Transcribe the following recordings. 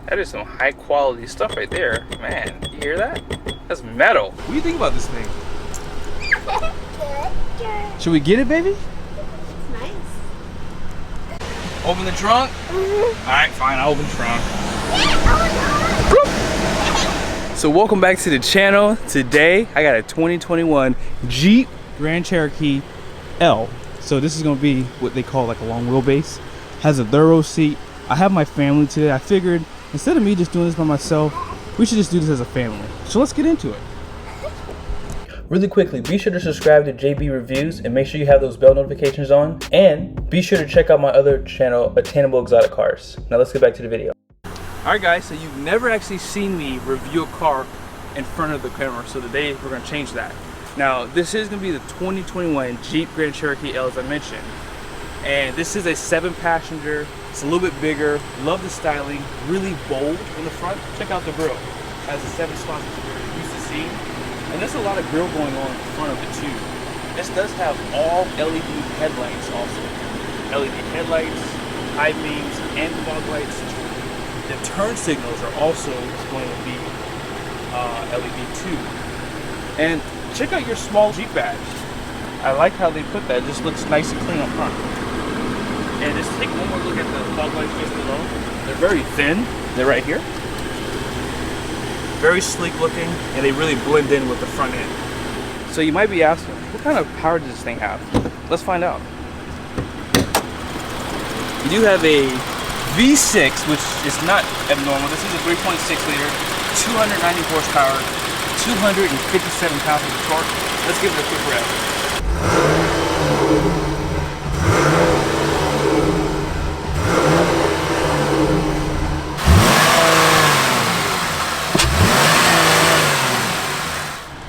That is some high quality stuff right there. Man, you hear that? That's metal. What do you think about this thing? Good. Should we get it, baby? It's nice. Open the trunk? All right, fine, I'll open the trunk. So welcome back to the channel. Today, I got a 2021 Jeep Grand Cherokee L. So this is gonna be what they call like a long wheelbase. Has a thorough seat. I have my family today. I figured instead of me just doing this by myself, we should just do this as a family. So let's get into it. Really quickly, be sure to subscribe to JB Reviews and make sure you have those bell notifications on. And be sure to check out my other channel, Attainable Exotic Cars. Now let's get back to the video. Alright guys, so you've never actually seen me review a car in front of the camera. So today we're going to change that. Now this is going to be the 2021 Jeep Grand Cherokee L as I mentioned. And this is a 7-passenger. It's a little bit bigger. Love the styling. Really bold in the front. Check out the grille. It has the 7 spots that you're used to seeing. And there's a lot of grille going on in front of it too. This does have all LED headlights also. LED headlights, high beams, and fog lights. The turn signals are also going to be LED too. And check out your small Jeep badge. I like how they put that. It just looks nice and clean up front. And just take one more look at the fog lights just below. They're very thin. They're right here. Very sleek looking, and they really blend in with the front end. So you might be asking, what kind of power does this thing have? Let's find out. You do have a V6, which is not abnormal. This is a 3.6 liter, 290 horsepower, 257 pounds of torque. Let's give it a quick rev.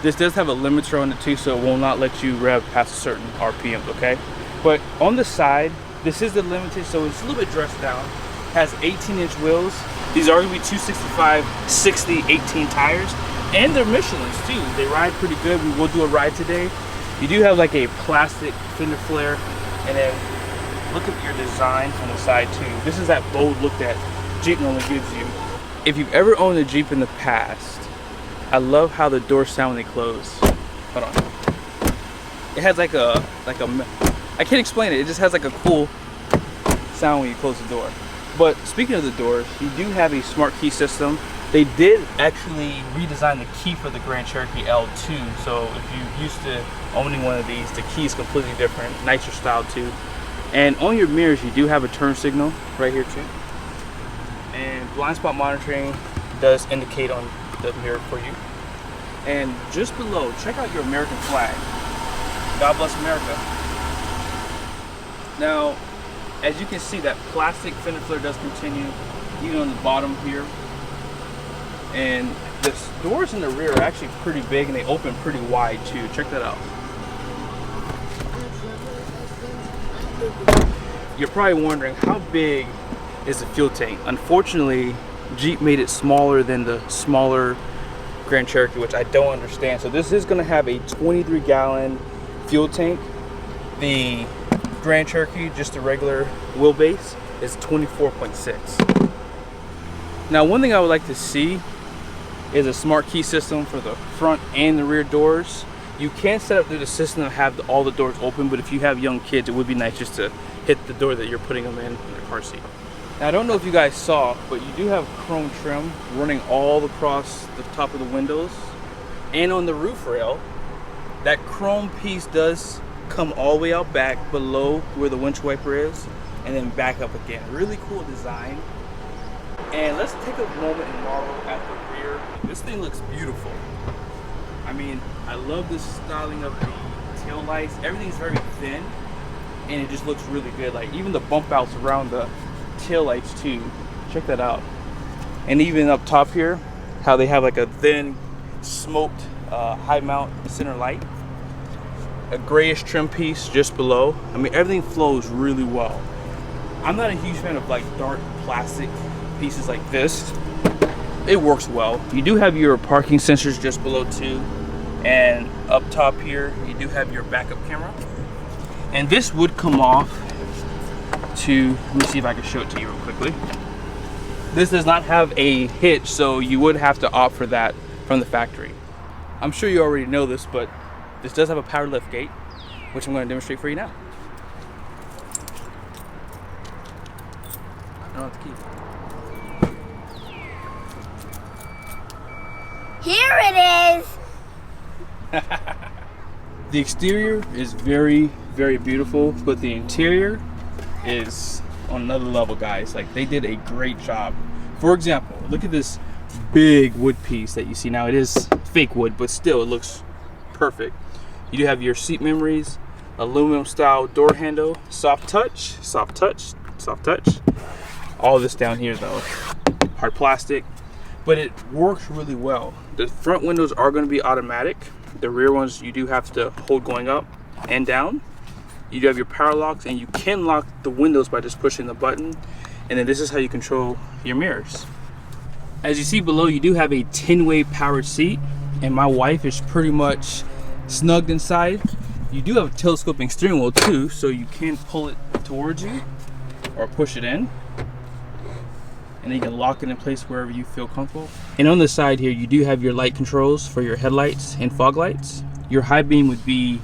This does have a limiter on it too, so it will not let you rev past a certain RPM, okay? But on the side, this is the limited, so it's a little bit dressed down. Has 18-inch wheels. These are gonna be 265, 60, 18 tires. And they're Michelin's too. They ride pretty good. We will do a ride today. You do have like a plastic fender flare, and then look at your design on the side too. This is that bold look that Jeep normally gives you. If you've ever owned a Jeep in the past, I love how the doors sound when they close. Hold on. It has like a, I can't explain it. It just has like a cool sound when you close the door. But speaking of the doors, you do have a smart key system. They did actually redesign the key for the Grand Cherokee L2. So if you're used to owning one of these, the key is completely different, nicer style too. And on your mirrors, you do have a turn signal right here too. And blind spot monitoring does indicate on the mirror for you. And just below, check out your American flag. God bless America. Now, as you can see, that plastic fender flare does continue even on the bottom here. And the doors in the rear are actually pretty big, and they open pretty wide too. Check that out. You're probably wondering, how big is the fuel tank? Unfortunately, Jeep made it smaller than the smaller Grand Cherokee, which I don't understand. So this is going to have a 23-gallon fuel tank. The Grand Cherokee, just a regular wheelbase, is 24.6. Now, one thing I would like to see is a smart key system for the front and the rear doors. You can set up through the system and have all the doors open, but if you have young kids, it would be nice just to hit the door that you're putting them in the car seat. Now, I don't know if you guys saw, but you do have chrome trim running all across the top of the windows and on the roof rail. That chrome piece does come all the way out back below where the windshield wiper is, and then back up again. Really cool design. And let's take a moment and marvel at the rear. This thing looks beautiful. I mean, I love the styling of the tail lights. Everything's very thin, and it just looks really good. Like even the bump outs around the tail lights too. Check that out. And even up top here, how they have like a thin smoked high mount center light. A grayish trim piece just below. I mean, everything flows really well. I'm not a huge fan of like dark plastic pieces like this. It works well. You do have your parking sensors just below too, and up top here you do have your backup camera, and this would come off to, let me see if I can show it to you real quickly. This does not have a hitch, so you would have to opt for that from the factory. I'm sure you already know this, but this does have a power lift gate, which I'm going to demonstrate for you now. I don't have the key. Here it is! The exterior is very, very beautiful, but the interior is on another level, guys. Like, they did a great job. For example, look at this big wood piece that you see now. It is fake wood, but still it looks perfect. You do have your seat memories, aluminum style door handle, soft touch, soft touch, soft touch. All this down here though, hard plastic, but it works really well. The front windows are going to be automatic. The rear ones you do have to hold going up and down. You do have your power locks, and you can lock the windows by just pushing the button. And then this is how you control your mirrors. As you see below, you do have a 10-way powered seat, and my wife is pretty much snugged inside. You do have a telescoping steering wheel too, so you can pull it towards you or push it in, and then you can lock it in place wherever you feel comfortable. And on the side here, you do have your light controls for your headlights and fog lights. Your high beam would be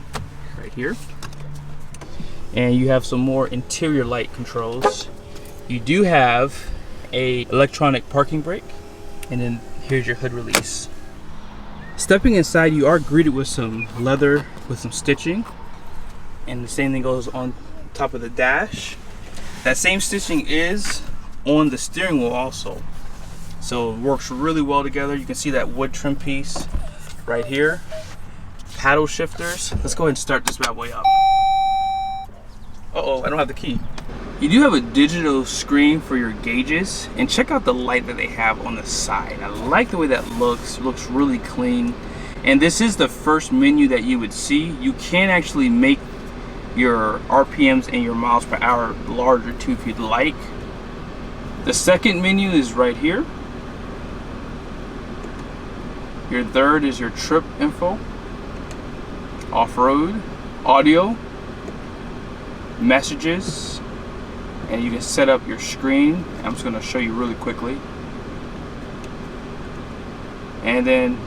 right here, and you have some more interior light controls. You do have a electronic parking brake, and then here's your hood release. Stepping inside, you are greeted with some leather with some stitching, and the same thing goes on top of the dash. That same stitching is on the steering wheel also, so it works really well together. You can see that wood trim piece right here. Paddle shifters. Let's go ahead and start this bad boy up. Uh-oh, I don't have the key. You do have a digital screen for your gauges, and check out the light that they have on the side. I like the way that looks. It looks really clean. And this is the first menu that you would see. You can actually make your RPMs and your miles per hour larger too if you'd like. The second menu is right here. Your third is your trip info, off-road, audio, messages, and you can set up your screen. I'm just going to show you really quickly. And then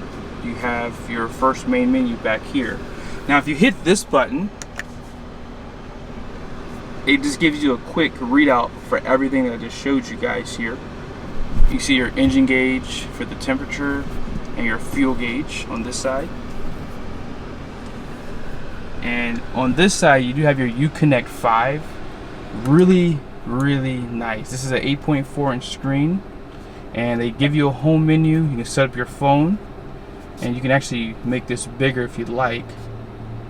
you have your first main menu back here. Now if you hit this button, it just gives you a quick readout for everything that I just showed you guys here. You see your engine gauge for the temperature and your fuel gauge on this side. And on this side, you do have your Uconnect 5. Really, really nice. This is an 8.4-inch screen, and they give you a home menu. You can set up your phone, and you can actually make this bigger if you'd like.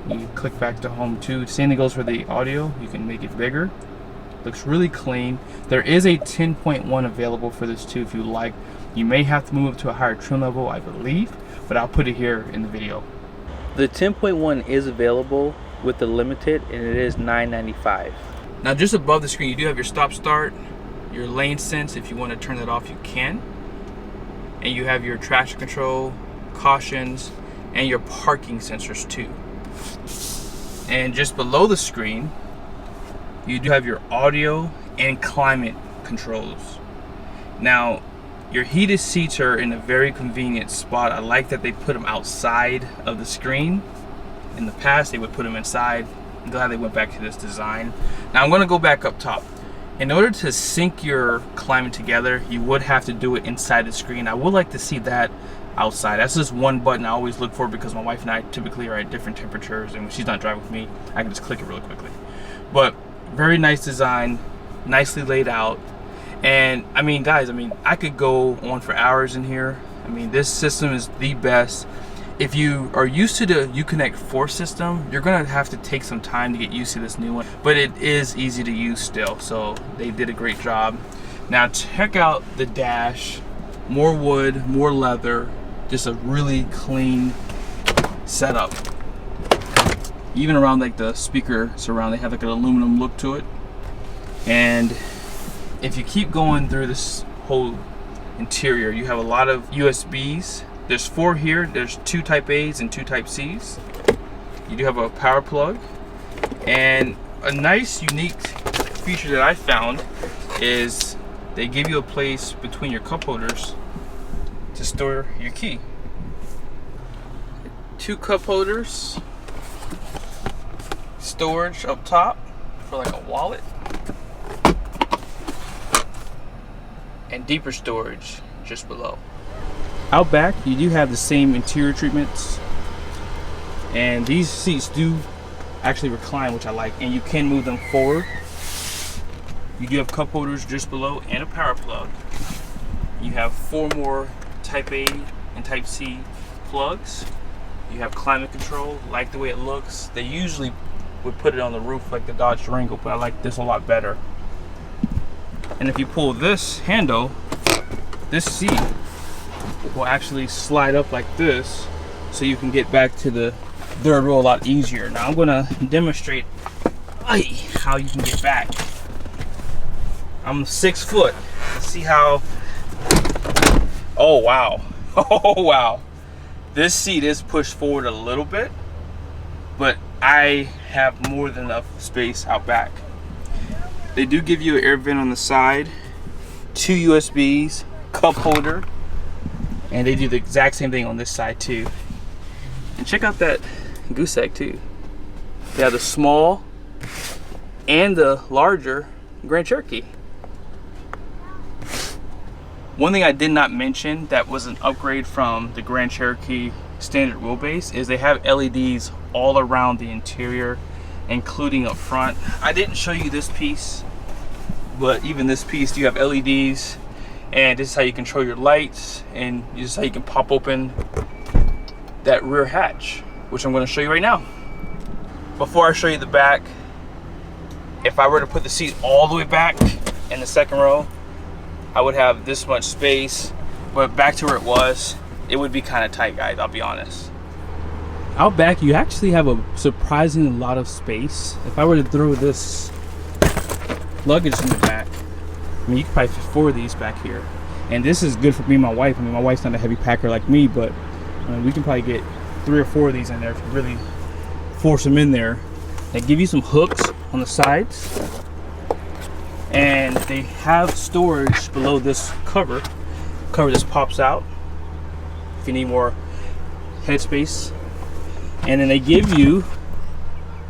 You can click back to home too. Same thing goes for the audio. You can make it bigger. Looks really clean. There is a 10.1 available for this too if you like. You may have to move up to a higher trim level, I believe, but I'll put it here in the video. The 10.1 is available with the limited, and it is $9.95. Now just above the screen, you do have your stop start, your lane sense. If you want to turn that off, you can. And you have your traction control, cautions, and your parking sensors too. And just below the screen, you do have your audio and climate controls. Now, your heated seats are in a very convenient spot. I like that they put them outside of the screen. In the past, they would put them inside. I'm glad they went back to this design. Now I'm gonna go back up top. In order to sync your climate together, you would have to do it inside the screen. I would like to see that outside. That's just one button I always look for because my wife and I typically are at different temperatures, and when she's not driving with me, I can just click it really quickly. But very nice design, nicely laid out. And I mean, guys, I could go on for hours in here. I mean, this system is the best. If you are used to the Uconnect 4 system, you're gonna have to take some time to get used to this new one, but it is easy to use still, so they did a great job. Now check out the dash. More wood, more leather, just a really clean setup. Even around like the speaker surround, they have like an aluminum look to it. And if you keep going through this whole interior, you have a lot of USBs. There's 4 here. There's 2 type A's and 2 type C's. You do have a power plug. And a nice unique feature that I found is they give you a place between your cup holders to store your key. 2 cup holders, storage up top for like a wallet, and deeper storage just below. Out back, you do have the same interior treatments, and these seats do actually recline, which I like, and you can move them forward. You do have cup holders just below and a power plug. You have 4 more Type A and Type C plugs. You have climate control. Like the way it looks. They usually would put it on the roof like the Dodge Durango, but I like this a lot better. And if you pull this handle, this seat will actually slide up like this, so you can get back to the third row a lot easier. Now I'm gonna demonstrate how you can get back. I'm 6 foot. Let's see how. Oh wow. Oh wow. This seat is pushed forward a little bit, but I have more than enough space out back. They do give you an air vent on the side, 2 USBs, cup holder, and they do the exact same thing on this side too. And check out that goose egg too. They have the small and the larger Grand Cherokee. One thing I did not mention that was an upgrade from the Grand Cherokee standard wheelbase is they have LEDs all around the interior, including up front. I didn't show you this piece, but even this piece, you have LEDs, and this is how you control your lights, and this is how you can pop open that rear hatch, which I'm going to show you right now. Before I show you the back, if I were to put the seat all the way back in the second row, I would have this much space, but back to where it was, it would be kind of tight, guys, I'll be honest. Out back, you actually have a surprisingly lot of space. If I were to throw this luggage in the back, I mean, you could probably fit 4 of these back here. And this is good for me and my wife. I mean, my wife's not a heavy packer like me, but we can probably get 3 or 4 of these in there if you really force them in there. They give you some hooks on the sides, and they have storage below this cover. This pops out if you need more headspace. And then they give you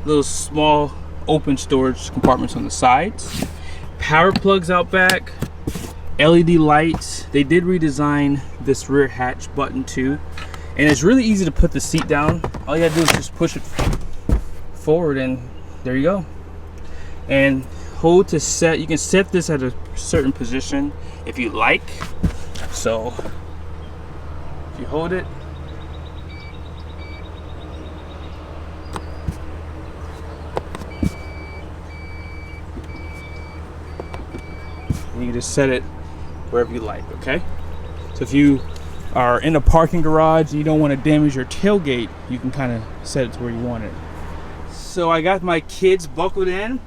those small open storage compartments on the sides, power plugs out back, LED lights. They did redesign this rear hatch button too, and it's really easy to put the seat down. All you gotta do is just push it forward, and there you go. And hold to set. You can set this at a certain position if you like. So if you hold it, you can just set it wherever you like, okay? So if you are in a parking garage and you don't want to damage your tailgate, you can kind of set it to where you want it. So I got my kids buckled in.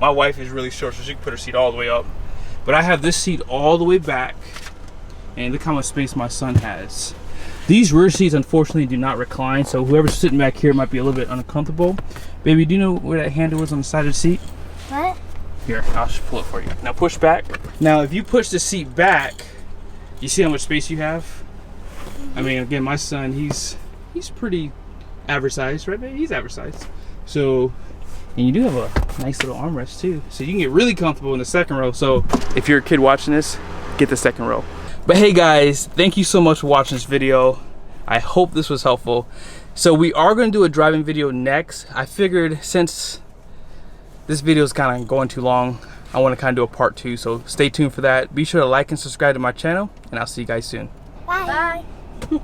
My wife is really short, so she can put her seat all the way up. But I have this seat all the way back, and look how much space my son has. These rear seats, unfortunately, do not recline, so whoever's sitting back here might be a little bit uncomfortable. Baby, do you know where that handle is on the side of the seat? What? Here, I'll just pull it for you. Now push back. Now, if you push the seat back, you see how much space you have? I mean, again, my son, he's pretty average size, right, baby? He's average size. So, and you do have a nice little armrest too. So you can get really comfortable in the second row. So if you're a kid watching this, get the second row. But hey guys, thank you so much for watching this video. I hope this was helpful. So we are going to do a driving video next. I figured since this video is kind of going too long, I want to kind of do a part 2. So stay tuned for that. Be sure to like and subscribe to my channel, and I'll see you guys soon. Bye. Bye.